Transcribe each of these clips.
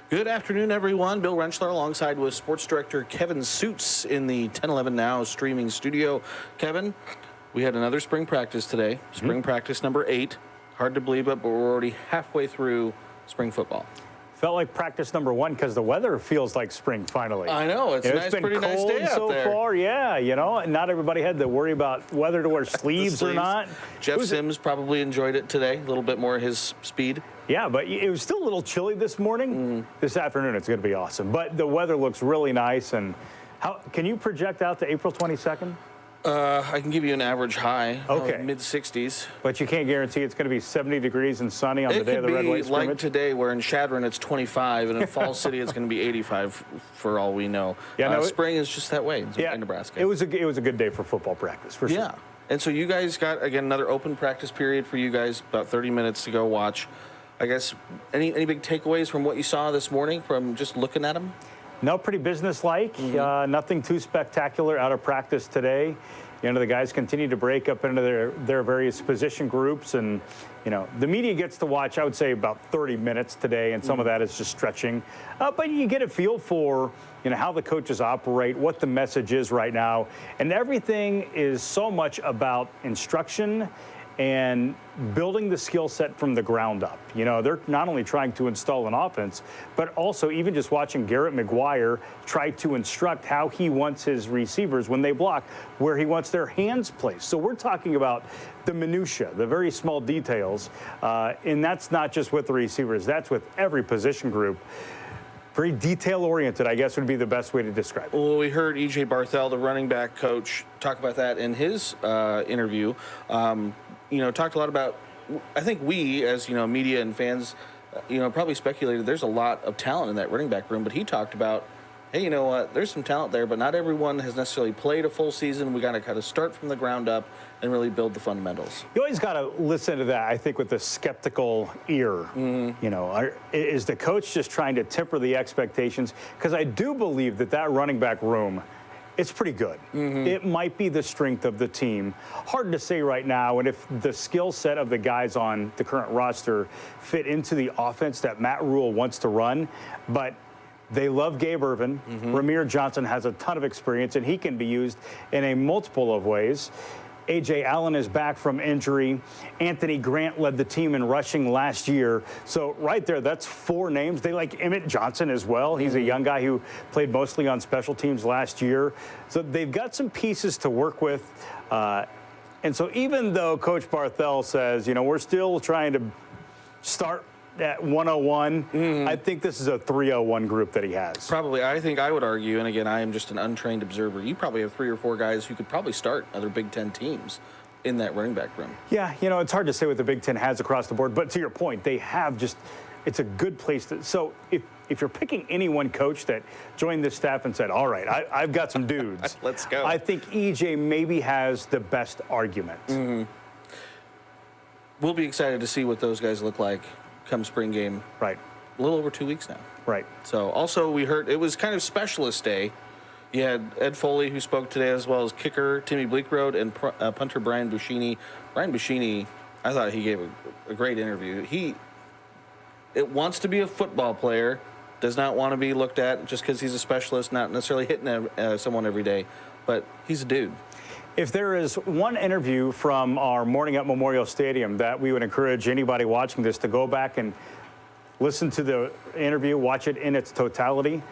Good afternoon, everyone. Bill Rentschler alongside with sports director Kevin Sjuts in the 1011 Now streaming studio. Kevin, we had another spring practice today, spring practice number 8. Hard to believe it, but we're already halfway through spring football. Felt like practice number 1 because the weather feels like spring finally. I know. It's nice, it's been pretty cold nice day out so there. far. Yeah, you know, not everybody had to worry about whether to wear sleeves or not. Jeff Sims probably enjoyed it today, a little bit more his speed. Yeah, but it was still a little chilly this morning. This afternoon, it's going to be awesome. But the weather looks really nice. And how can you project out to April 22nd? I can give you an average high, okay, mid-60s. But you can't guarantee it's going to be 70 degrees and sunny on the day of the Red White scrimmage? Like today, where in Chadron it's 25, and in Falls City it's going to be 85 for all we know. Yeah, no, spring is just that way in Nebraska. It was a good day for football practice, for sure. Yeah, and so you guys got, again, another open practice period for you guys, about 30 minutes to go watch. I guess, any big takeaways from what you saw this morning from just looking at them? No, pretty businesslike. Nothing too spectacular out of practice today. You know, the guys continue to break up into their various position groups, and you know, the media gets to watch, I would say, about 30 minutes today, and some of that is just stretching. But you get a feel for, you know, how the coaches operate, what the message is right now, and everything is so much about instruction and building the skill set from the ground up. You know, they're not only trying to install an offense, but also even just watching Garrett McGuire try to instruct how he wants his receivers when they block, where he wants their hands placed. So we're talking about the minutia, the very small details, and that's not just with the receivers, that's with every position group. Very detail-oriented, I guess, would be the best way to describe it. Well, we heard E.J. Barthel, the running back coach, talk about that in his interview. You know, talked a lot about, I think we, as, you know, media and fans, you know, probably speculated there's a lot of talent in that running back room, but he talked about, hey, you know what, there's some talent there, but not everyone has necessarily played a full season. We got to kind of start from the ground up and really build the fundamentals. You always got to listen to that, I think, with a skeptical ear. You know, is the coach just trying to temper the expectations? Because I do believe that running back room, it's pretty good. It might be the strength of the team. Hard to say right now, and if the skill set of the guys on the current roster fit into the offense that Matt Rule wants to run, but they love Gabe Ervin. Ramir Johnson has a ton of experience, and he can be used in a multiple of ways. A.J. Allen is back from injury. Anthony Grant led the team in rushing last year. So right there, that's 4 names. They like Emmett Johnson as well. He's a young guy who played mostly on special teams last year. So they've got some pieces to work with. And so even though Coach Barthel says, you know, we're still trying to start at 101, I think this is a 301 group that he has. Probably. I think I would argue, and again, I am just an untrained observer, you probably have 3 or 4 guys who could probably start other Big Ten teams in that running back room. Yeah, you know, it's hard to say what the Big Ten has across the board, but to your point, they have just, it's a good place to, so if you're picking any one coach that joined this staff and said, all right, I've got some dudes. Let's go. I think EJ maybe has the best argument. We'll be excited to see what those guys look like come spring game. Right. A little over 2 weeks now. Right. So also we heard it was kind of specialist day. You had Ed Foley, who spoke today, as well as kicker Timmy Bleekrode and punter Brian Buschini. Brian Buschini, I thought he gave a great interview. He wants to be a football player, does not want to be looked at just because he's a specialist, not necessarily hitting someone every day, but he's a dude. If there is one interview from our morning at Memorial Stadium that we would encourage anybody watching this to go back and listen to the interview, watch it in its totality,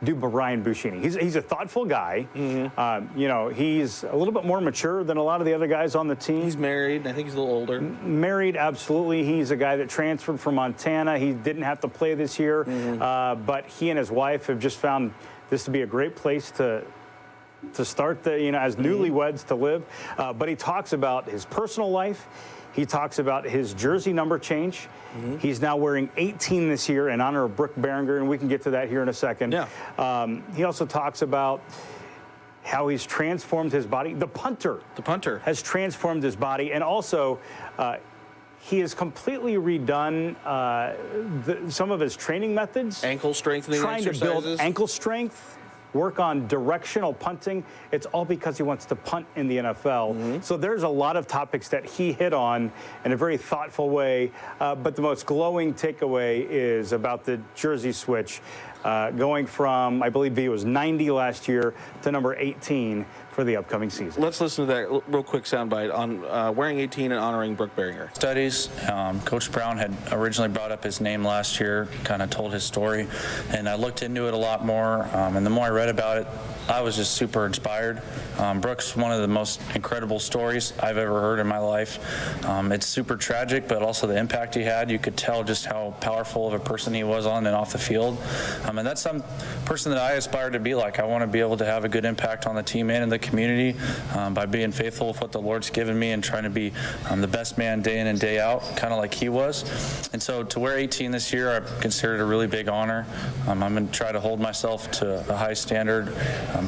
do Brian Buschini. He's a thoughtful guy. You know, he's a little bit more mature than a lot of the other guys on the team. He's married. I think he's a little older. Married, absolutely. He's a guy that transferred from Montana. He didn't have to play this year, but he and his wife have just found this to be a great place to start the, you know, as newlyweds to live. But he talks about his personal life. He talks about his jersey number change. He's now wearing 18 this year in honor of Brooke Behringer, and we can get to that here in a second. He also talks about how he's transformed his body. The punter has transformed his body, and also he has completely redone some of his training methods. Ankle strengthening exercises. Trying to build ankle strength, work on directional punting. It's all because he wants to punt in the NFL. So there's a lot of topics that he hit on in a very thoughtful way. But the most glowing takeaway is about the jersey switch, going from, I believe he was 90 last year to number 18 for the upcoming season. Let's listen to that real quick soundbite on wearing 18 and honoring Brooke Berringer. Studies. Coach Brown had originally brought up his name last year, kind of told his story, and I looked into it a lot more, and the more I read about it, I was just super inspired. Brooke's one of the most incredible stories I've ever heard in my life. It's super tragic, but also the impact he had. You could tell just how powerful of a person he was on and off the field. And that's some person that I aspire to be like. I want to be able to have a good impact on the team and in the community by being faithful with what the Lord's given me and trying to be the best man day in and day out, kind of like he was. And so to wear 18 this year, I consider it a really big honor. I'm going to try to hold myself to a high standard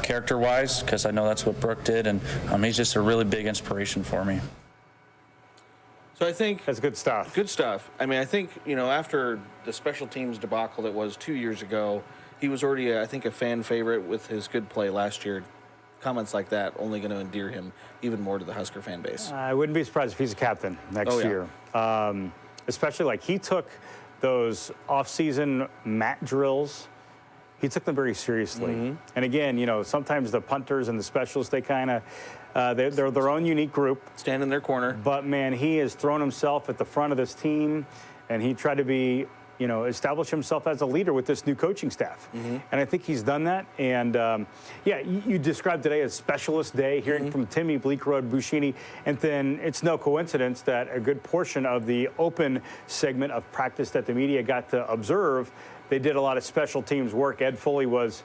character-wise, because I know that's what Brooke did, and he's just a really big inspiration for me. So I think that's good stuff. Good stuff. I mean, I think, after the special teams debacle that was 2 years ago, he was already, I think, a fan favorite with his good play last year. Comments like that only going to endear him even more to the Husker fan base. I wouldn't be surprised if he's a captain next year. Especially like he took those off-season mat drills. He took them very seriously. And again, sometimes the punters and the specialists, they kind of, they're their own unique group. Stand in their corner. But, man, he has thrown himself at the front of this team, and he tried to be, establish himself as a leader with this new coaching staff. And I think he's done that. And, you described today as Specialist Day, hearing from Timmy Bleekrode Buschini. And then it's no coincidence that a good portion of the open segment of practice that the media got to observe, they did a lot of special teams work. Ed Foley was,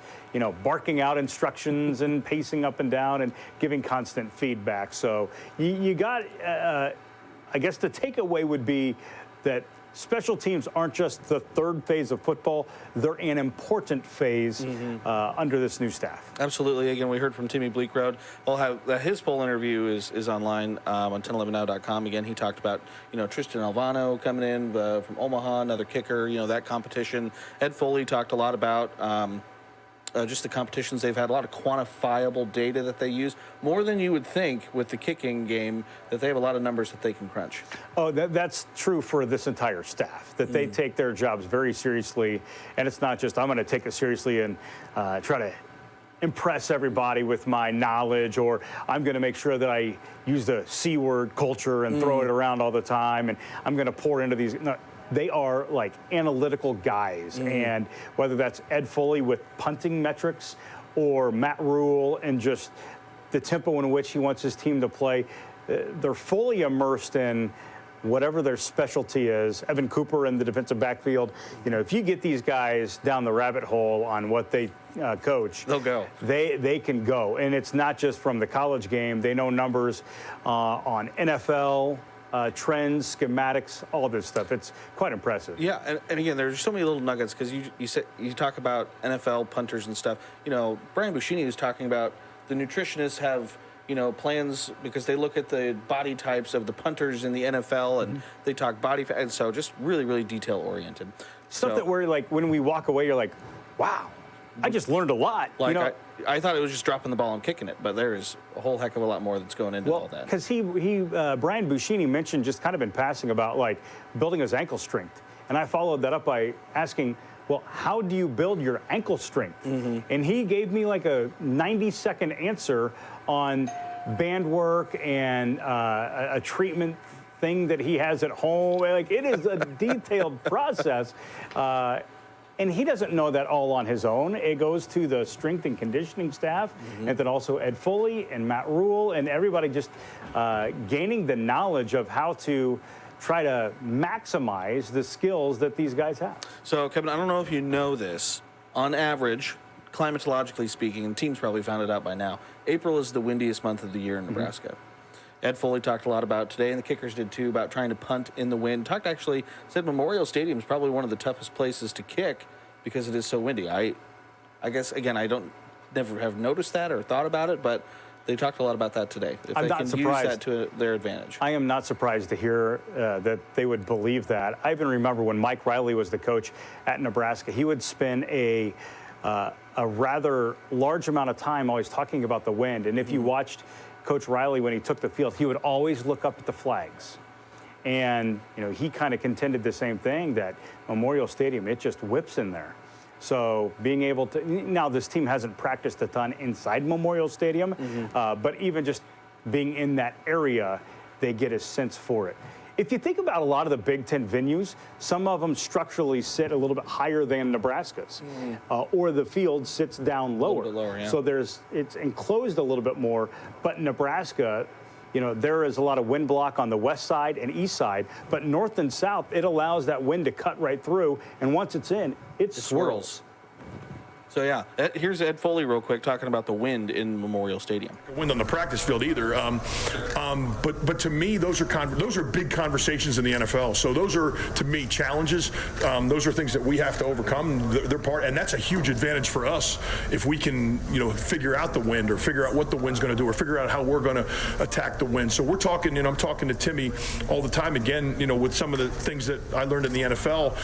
barking out instructions and pacing up and down and giving constant feedback. So you got, I guess the takeaway would be that special teams aren't just the third phase of football. They're an important phase under this new staff. Absolutely. Again, we heard from Timmy Bleekrode. We'll have his full interview is online on 1011now.com. Again, he talked about, Tristan Alvano coming in from Omaha, another kicker, that competition. Ed Foley talked a lot about just the competitions they've had, a lot of quantifiable data that they use, more than you would think with the kicking game, that they have a lot of numbers that they can crunch. Oh, that's true for this entire staff, that they take their jobs very seriously. And it's not just, I'm going to take it seriously and try to impress everybody with my knowledge, or I'm going to make sure that I use the C word culture and throw it around all the time, and I'm going to pour into these. No, they are like analytical guys, and whether that's Ed Foley with punting metrics or Matt Rule and just the tempo in which he wants his team to play, they're fully immersed in whatever their specialty is. Evan Cooper in the defensive backfield. If you get these guys down the rabbit hole on what they coach, they'll go. They can go, and it's not just from the college game. They know numbers on NFL. Trends, schematics, all this stuff. It's quite impressive. Yeah, and again, there's so many little nuggets, because you talk about NFL punters and stuff. Brian Buschini was talking about the nutritionists have plans, because they look at the body types of the punters in the NFL, and they talk body fat, and so just really, really detail oriented. Stuff that we're like, when we walk away, you're like, wow, I just learned a lot. Like I thought it was just dropping the ball and kicking it, but there is a whole heck of a lot more that's going into all that. Because Brian Buschini mentioned just kind of in passing about like building his ankle strength, and I followed that up by asking, well, how do you build your ankle strength? And he gave me like a 90-second answer on band work and a treatment thing that he has at home. Like, it is a detailed process. And he doesn't know that all on his own. It goes to the strength and conditioning staff, and then also Ed Foley and Matt Rule and everybody just gaining the knowledge of how to try to maximize the skills that these guys have. So, Kevin, I don't know if you know this. On average, climatologically speaking, and teams probably found it out by now, April is the windiest month of the year in Nebraska. Ed Foley talked a lot about today, and the kickers did too, about trying to punt in the wind. Said Memorial Stadium is probably one of the toughest places to kick because it is so windy. I guess, again, never have noticed that or thought about it, but they talked a lot about that today. If I'm they not can surprised. use that to their advantage. I am not surprised to hear that they would believe that. I even remember when Mike Riley was the coach at Nebraska, he would spin a a rather large amount of time always talking about the wind. And if you watched Coach Riley when he took the field, he would always look up at the flags. And, he kind of contended the same thing, that Memorial Stadium, it just whips in there. So being able to, now this team hasn't practiced a ton inside Memorial Stadium, but even just being in that area, they get a sense for it. If you think about a lot of the Big Ten venues, some of them structurally sit a little bit higher than Nebraska's, or the field sits down lower. A little bit lower, yeah. So it's enclosed a little bit more, but Nebraska, there is a lot of wind block on the west side and east side, but north and south, it allows that wind to cut right through, and once it's in, it swirls. So, yeah, here's Ed Foley real quick talking about the wind in Memorial Stadium. Wind on the practice field either, but to me, those are big conversations in the NFL. So those are, to me, challenges. Those are things that we have to overcome. They're part, and that's a huge advantage for us if we can, figure out the wind or figure out what the wind's going to do or figure out how we're going to attack the wind. So we're talking, I'm talking to Timmy all the time again, with some of the things that I learned in the NFL,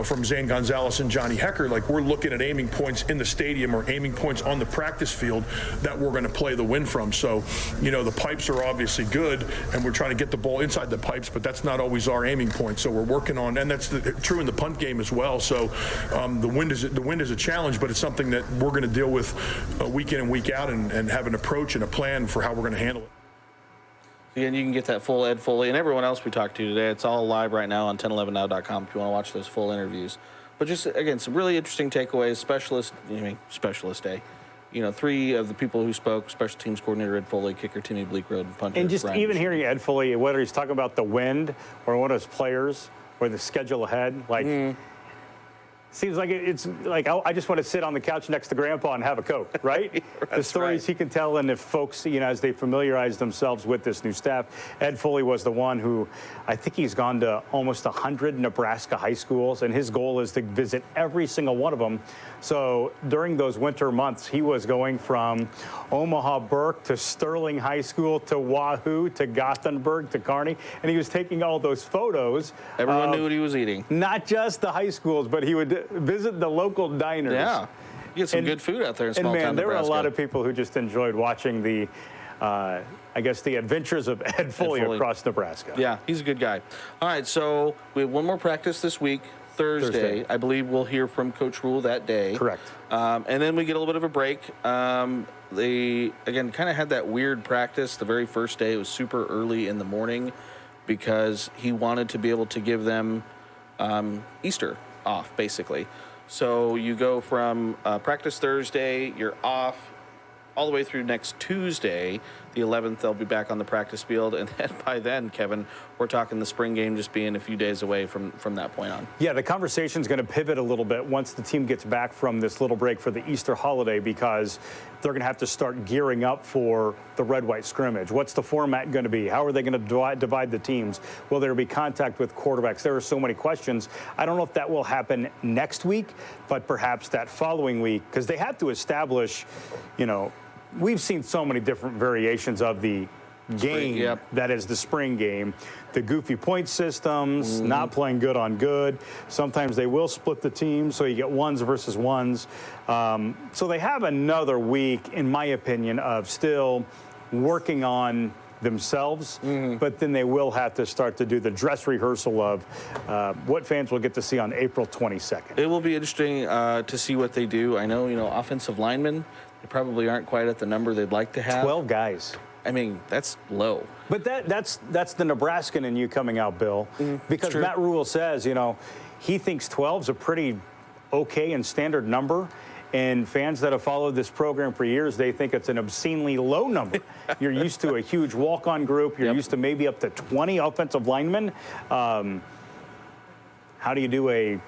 from Zane Gonzalez and Johnny Hecker. Like, we're looking at aiming points in the stadium or aiming points on the practice field that we're going to play the wind from. So, the pipes are obviously good, and we're trying to get the ball inside the pipes, but that's not always our aiming point. So we're working on, and that's true in the punt game as well. So the wind is a challenge, but it's something that we're going to deal with week in and week out, and have an approach and a plan for how we're going to handle it. Again, you can get that full Ed Foley and everyone else we talked to today. It's all live right now on 1011now.com if you want to watch those full interviews. But just, again, some really interesting takeaways. Specialist day. 3 of the people who spoke: special teams coordinator Ed Foley, kicker Timmy Bleakroad, and punter And just Brian even Bishop. hearing Ed Foley, whether he's talking about the wind or one of his players or the schedule ahead, seems like it's like I just want to sit on the couch next to Grandpa and have a Coke, right? The stories he can tell, and if folks, as they familiarize themselves with this new staff. Ed Foley was the one who, I think he's gone to almost 100 Nebraska high schools, and his goal is to visit every single one of them. So during those winter months, he was going from Omaha Burke to Sterling High School to Wahoo to Gothenburg to Kearney, and he was taking all those photos. Everyone knew what he was eating. Not just the high schools, but he would visit the local diners. Yeah, you get some good food out there in small town And, man, there were a Nebraska. lot of people who just enjoyed watching the adventures of Ed Foley across Nebraska. Yeah, he's a good guy. All right, so we have one more practice this week. Thursday. I believe we'll hear from Coach Rule that day. Correct. And then we get a little bit of a break. They, again, kind of had that weird practice the very first day. It was super early in the morning because he wanted to be able to give them Easter off, basically. So you go from practice Thursday, you're off, all the way through next Tuesday, the 11th. They'll be back on the practice field, and then by then, Kevin, we're talking the spring game just being a few days away from that point on. Yeah, the conversation's going to pivot a little bit once the team gets back from this little break for the Easter holiday, because they're going to have to start gearing up for the red-white scrimmage. What's the format going to be? How are they going to divide the teams? Will there be contact with quarterbacks? There are so many questions. I don't know if that will happen next week, but perhaps that following week, because they have to establish, we've seen so many different variations of the game that is the spring game. The goofy point systems, not playing good on good. Sometimes they will split the team, so you get ones versus ones. So they have another week, in my opinion, of still working on themselves, but then they will have to start to do the dress rehearsal of what fans will get to see on April 22nd. It will be interesting to see what they do. I know, offensive linemen, they probably aren't quite at the number they'd like to have. 12 guys. I mean, that's low. But that's the Nebraskan in you coming out, Bill, because Matt Rule says, he thinks 12 is a pretty okay and standard number. And fans that have followed this program for years, they think it's an obscenely low number. You're used to a huge walk-on group. You're used to maybe up to 20 offensive linemen. How do you do a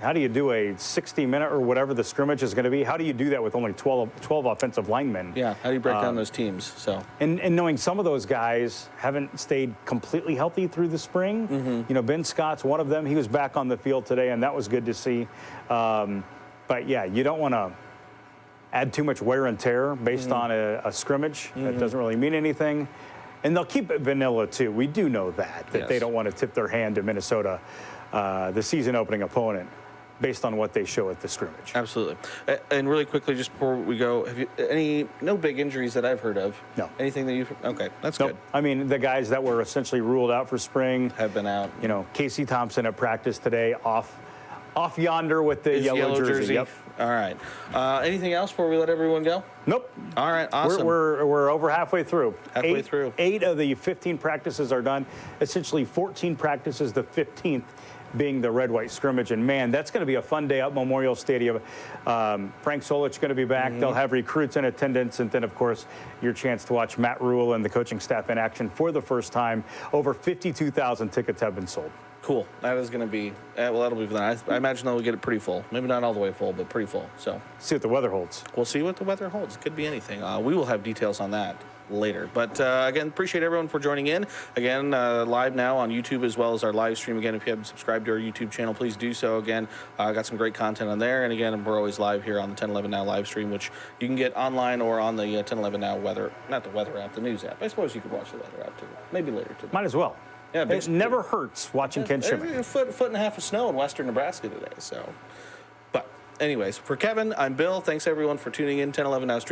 60-minute or whatever the scrimmage is going to be? How do you do that with only 12 offensive linemen? Yeah, how do you break down those teams? So and knowing some of those guys haven't stayed completely healthy through the spring. Ben Scott's one of them. He was back on the field today, and that was good to see. But, yeah, you don't want to add too much wear and tear based on a scrimmage. That doesn't really mean anything. And they'll keep it vanilla, too. We do know that they don't want to tip their hand to Minnesota, the season-opening opponent. based on what they show at the scrimmage. Absolutely. And really quickly, just before we go, have you no big injuries that I've heard of? No. Anything that you've? Okay, that's Nope. good. I mean, the guys that were essentially ruled out for spring Have been out. You know, Casey Thompson at practice today, off yonder with the His yellow jersey. Yep. All right. Anything else before we let everyone go? Nope. All right. Awesome. We're over halfway through. Halfway through. 8 of the 15 practices are done. Essentially 14 practices, the 15th being the red-white scrimmage. And, man, that's going to be a fun day at Memorial Stadium. Frank Solich going to be back. They'll have recruits in attendance. And then, of course, your chance to watch Matt Rule and the coaching staff in action for the first time. Over 52,000 tickets have been sold. Cool. That is going to be, well, that'll be fun. I imagine they'll get it pretty full. Maybe not all the way full, but pretty full. So See what the weather holds. we'll see what the weather holds. It could be anything. We will have details on that later. But again, appreciate everyone for joining in. Again, live now on YouTube as well as our live stream. Again, if you haven't subscribed to our YouTube channel, please do so. Again, got some great content on there. And again, we're always live here on the 1011 Now live stream, which you can get online or on the 1011 Now weather, not the weather app, the news app. I suppose you could watch the weather app too. Maybe later today. Might as well. Yeah, It never hurts watching Ken There's Shimmick. a foot and a half of snow in western Nebraska today. So, but anyways, for Kevin, I'm Bill. Thanks everyone for tuning in. 1011 Now stream.